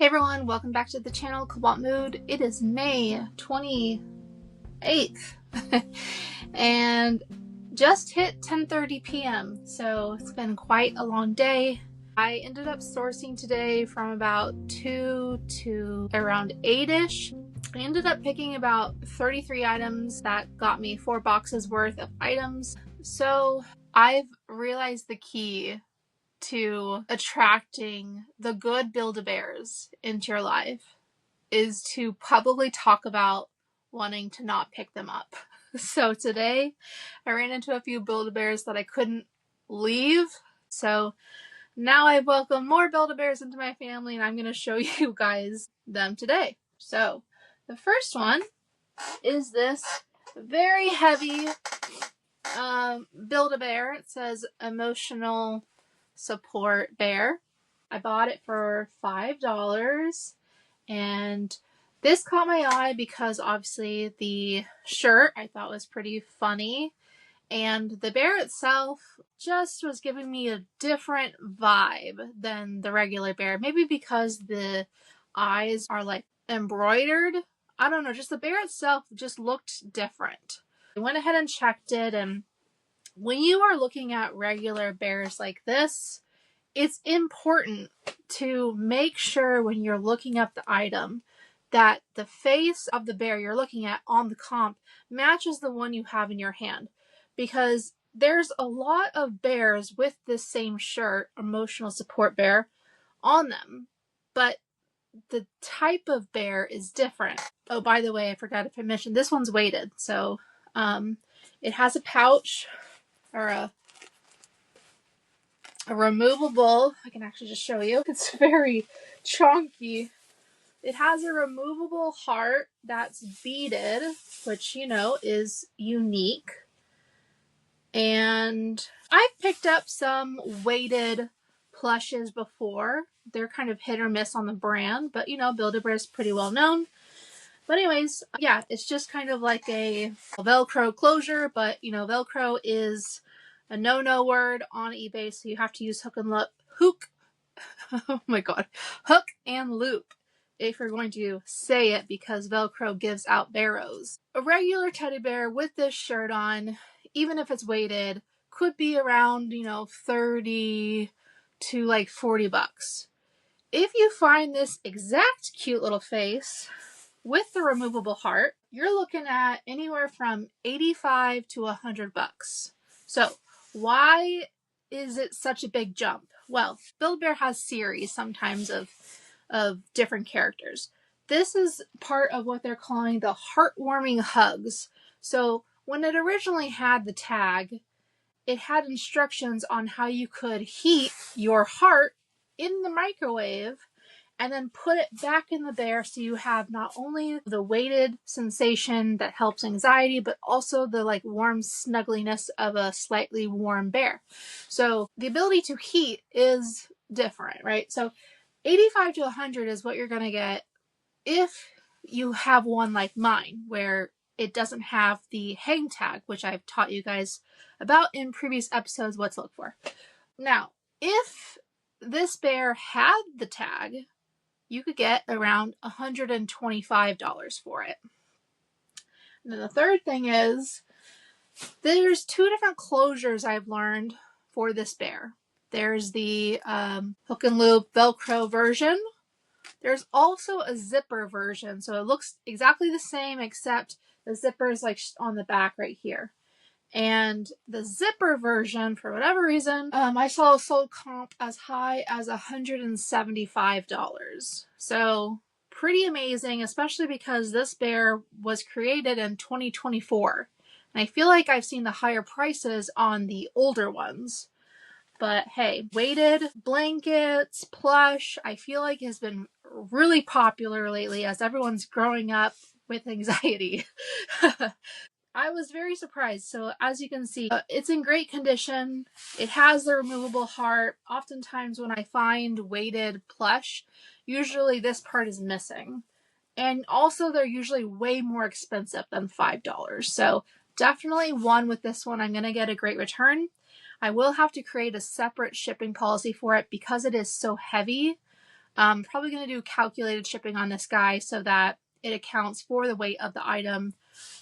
Hey everyone, welcome back to the channel, Cobalt Mood. It is May 28th and just hit 10:30 p.m. so it's been quite a long day. I ended up sourcing today from about 2 to around 8ish. I ended up picking about 33 items that got me 4 boxes worth of items. So I've realized the key to attracting the good Build-A-Bears into your life is to publicly talk about wanting to not pick them up. So today I ran into a few Build-A-Bears that I couldn't leave. So now I've welcomed more Build-A-Bears into my family and I'm going to show you guys them today. So the first one is this very heavy Build-A-Bear. It says emotional support bear. I bought it for $5 and this caught my eye because obviously the shirt I thought was pretty funny and the bear itself just was giving me a different vibe than the regular bear. Maybe because the eyes are like embroidered. I don't know, just the bear itself just looked different. I went ahead and checked it, and when you are looking at regular bears like this, it's important to make sure when you're looking up the item that the face of the bear you're looking at on the comp matches the one you have in your hand, because there's a lot of bears with this same shirt, emotional support bear, on them, but the type of bear is different. Oh, by the way, I forgot if I mentioned this one's weighted, so it has a pouch or a removable, I can actually just show you. It's very chunky. It has a removable heart that's beaded, which, you know, is unique. And I've picked up some weighted plushes before. They're kind of hit or miss on the brand, but, you know, Build-A-Bear is pretty well known. But anyways, yeah, it's just kind of like a Velcro closure, but, you know, Velcro is a no-no word on eBay, so you have to use hook and loop if you're going to say it, because Velcro gives out barrows. A regular teddy bear with this shirt on, even if it's weighted, could be around, you know, 30 to like 40 bucks. If you find this exact cute little face with the removable heart, you're looking at anywhere from 85 to 100 bucks. So why is it such a big jump? Well, Build-A-Bear has series sometimes of different characters. This is part of what they're calling the heartwarming hugs. So when it originally had the tag, it had instructions on how you could heat your heart in the microwave and then put it back in the bear, so you have not only the weighted sensation that helps anxiety, but also the like warm snuggliness of a slightly warm bear. So the ability to heat is different, right? So 85 to 100 is what you're going to get if you have one like mine, where it doesn't have the hang tag, which I've taught you guys about in previous episodes what to look for. Now, if this bear had the tag, you could get around $125 for it. And then the third thing is, there's 2 different closures I've learned for this bear. There's the hook and loop Velcro version. There's also a zipper version, so it looks exactly the same, except the zipper is like on the back right here. And the zipper version, for whatever reason, I saw sold comp as high as $175. So pretty amazing, especially because this bear was created in 2024. And I feel like I've seen the higher prices on the older ones. But hey, weighted blankets, plush, I feel like has been really popular lately as everyone's growing up with anxiety. I was very surprised. So as you can see, it's in great condition. It has the removable heart. Oftentimes when I find weighted plush, usually this part is missing. And also they're usually way more expensive than $5. So definitely one with this one, I'm going to get a great return. I will have to create a separate shipping policy for it because it is so heavy. Probably going to do calculated shipping on this guy so that it accounts for the weight of the item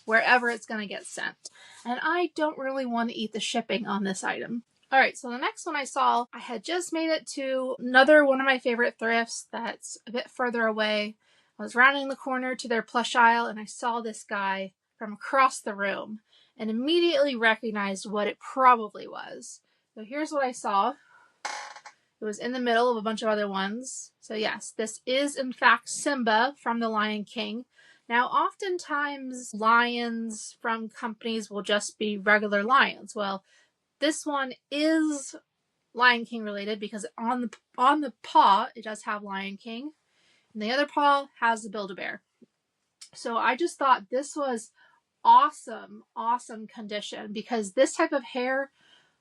wherever it's going to get sent. And I don't really want to eat the shipping on this item. All right, so the next one I saw, I had just made it to another one of my favorite thrifts that's a bit further away. I was rounding the corner to their plush aisle and I saw this guy from across the room and immediately recognized what it probably was. So here's what I saw. It was in the middle of a bunch of other ones. So yes, this is in fact Simba from The Lion King. Now, oftentimes lions from companies will just be regular lions. Well, this one is Lion King related because on the paw, it does have Lion King. And the other paw has the Build-A-Bear. So I just thought this was awesome, awesome condition because this type of hair,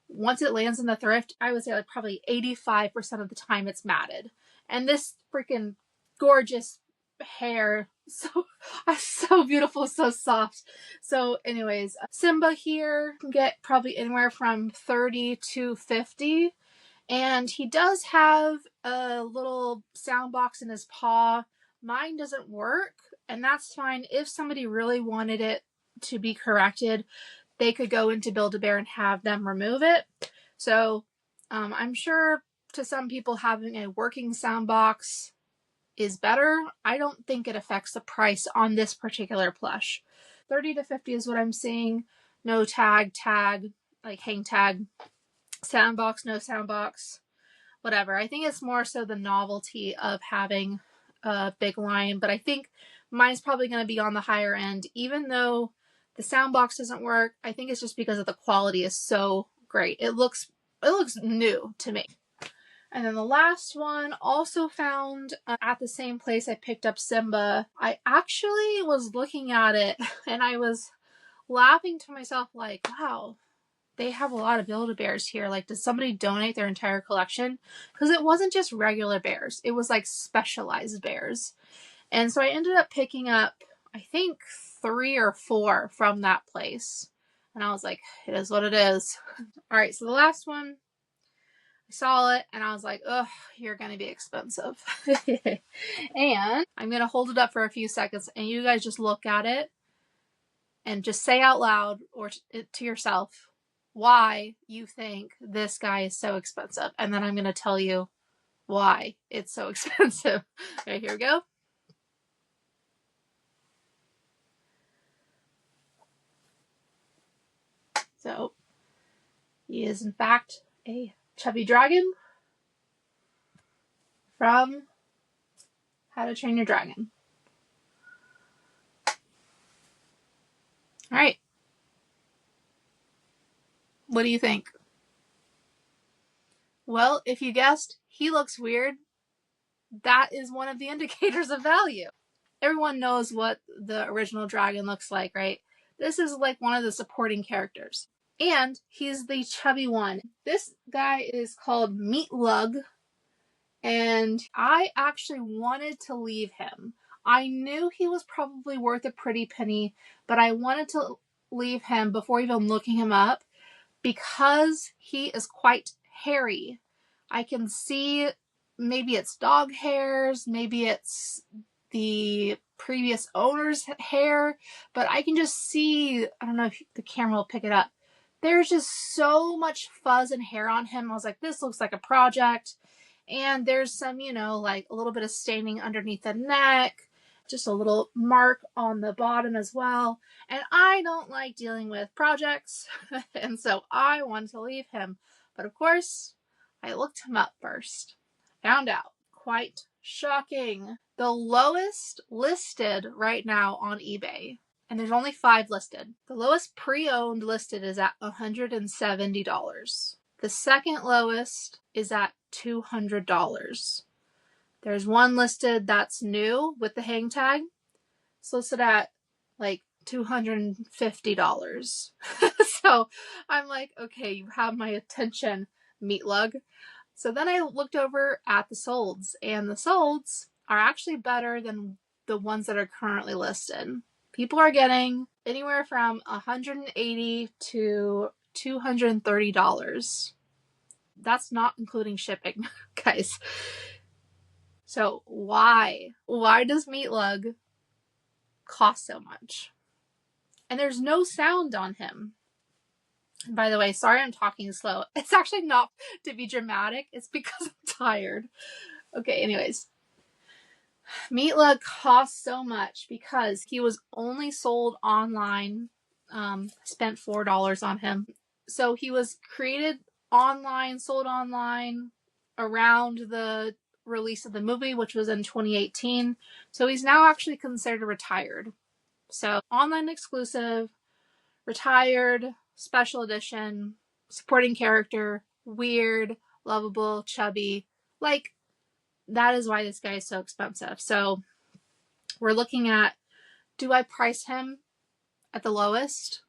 once it lands in the thrift, I would say like probably 85% of the time it's matted. And this freaking gorgeous hair, so beautiful, so soft. So anyways, Simba here can get probably anywhere from $30 to $50. And he does have a little sound box in his paw. Mine doesn't work, and that's fine. If somebody really wanted it to be corrected, they could go into Build-A-Bear and have them remove it. So I'm sure to some people having a working sound box is better. I don't think it affects the price on this particular plush. 30 to 50 is what I'm seeing. No tag, like hang tag, sound box, no sound box, whatever. I think it's more so the novelty of having a big lion, but I think mine's probably going to be on the higher end, even though the sound box doesn't work. I think it's just because of the quality is so great. It looks new to me. And then the last one, also found at the same place I picked up Simba. I actually was looking at it and I was laughing to myself like, wow, they have a lot of Build-A-Bears here. Like, did somebody donate their entire collection? Because it wasn't just regular bears. It was like specialized bears. And so I ended up picking up, I think, 3 or 4 from that place. And I was like, it is what it is. All right, so the last one, I saw it and I was like, ugh, you're going to be expensive. And I'm going to hold it up for a few seconds and you guys just look at it and just say out loud or to yourself why you think this guy is so expensive. And then I'm going to tell you why it's so expensive. Okay, here we go. So, he is in fact a chubby dragon from How to Train Your Dragon. All right. What do you think? Well, if you guessed he looks weird, that is one of the indicators of value. Everyone knows what the original dragon looks like, right? This is like one of the supporting characters. And he's the chubby one. This guy is called Meatlug. And I actually wanted to leave him. I knew he was probably worth a pretty penny, but I wanted to leave him before even looking him up because he is quite hairy. I can see maybe it's dog hairs, maybe it's the previous owner's hair, but I can just see, I don't know if the camera will pick it up. There's just so much fuzz and hair on him. I was like, this looks like a project. And there's some, like a little bit of staining underneath the neck, just a little mark on the bottom as well. And I don't like dealing with projects. And so I wanted to leave him. But of course, I looked him up first. Found out. Quite shocking. The lowest listed right now on eBay, and there's only 5 listed. The lowest pre-owned listed is at $170. The second lowest is at $200. There's one listed that's new with the hang tag. It's listed at like $250. So I'm like, okay, you have my attention, Meatlug. So then I looked over at the solds, and the solds are actually better than the ones that are currently listed. People are getting anywhere from $180 to $230. That's not including shipping, guys. So why? Why does Meatlug cost so much? And there's no sound on him. And by the way, sorry I'm talking slow. It's actually not to be dramatic. It's because I'm tired. Okay, anyways. Meatlug costs so much because he was only sold online. Spent $4 on him. So he was created online, sold online around the release of the movie, which was in 2018. So he's now actually considered retired. So online exclusive, retired, special edition, supporting character, weird, lovable, chubby. Like, that is why this guy is so expensive. So we're looking at, do I price him at the lowest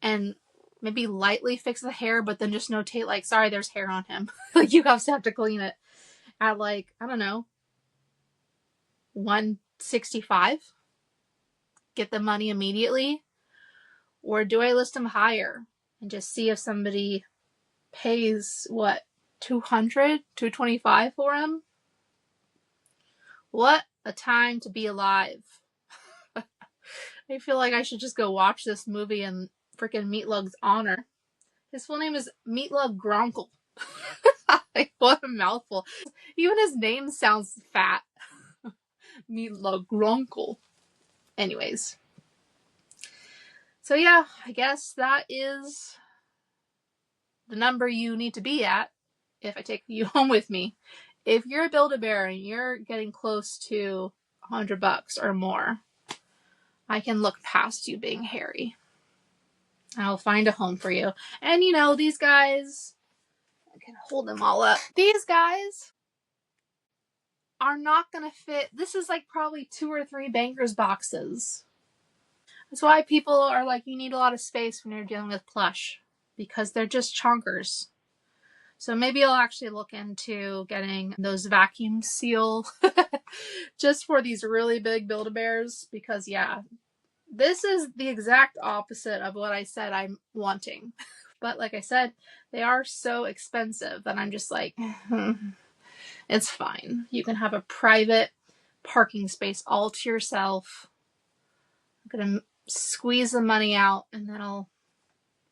and maybe lightly fix the hair, but then just notate, like, sorry, there's hair on him. Like, you guys have to clean it at, like, I don't know, $165? Get the money immediately? Or do I list him higher and just see if somebody pays, what, $200, $225 for him? What a time to be alive. I feel like I should just go watch this movie in freaking Meatlug's honor. His full name is Meatlug Gronkle. Like, what a mouthful. Even his name sounds fat. Meatlug Gronkle. Anyways. So yeah, I guess that is the number you need to be at if I take you home with me. If you're a Build-A-Bear and you're getting close to $100 or more, I can look past you being hairy. I'll find a home for you. And you know, these guys, I can hold them all up. These guys are not going to fit. This is like probably 2 or 3 Bankers boxes. That's why people are like, you need a lot of space when you're dealing with plush, because they're just chonkers. So maybe I'll actually look into getting those vacuum seal just for these really big Build-A-Bears, because yeah, this is the exact opposite of what I said I'm wanting. But like I said, they are so expensive that I'm just like, it's fine. You can have a private parking space all to yourself. I'm going to squeeze the money out and then I'll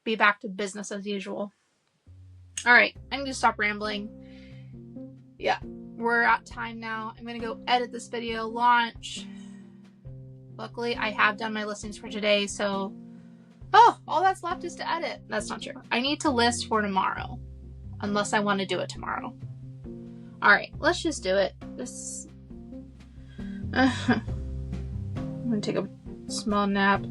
be back to business as usual. All right, I'm going to stop rambling. Yeah, we're at time now. I'm going to go edit this video, launch. Luckily, I have done my listings for today, so... Oh, all that's left is to edit. That's not true. I need to list for tomorrow, unless I want to do it tomorrow. All right, let's just do it. I'm going to take a small nap.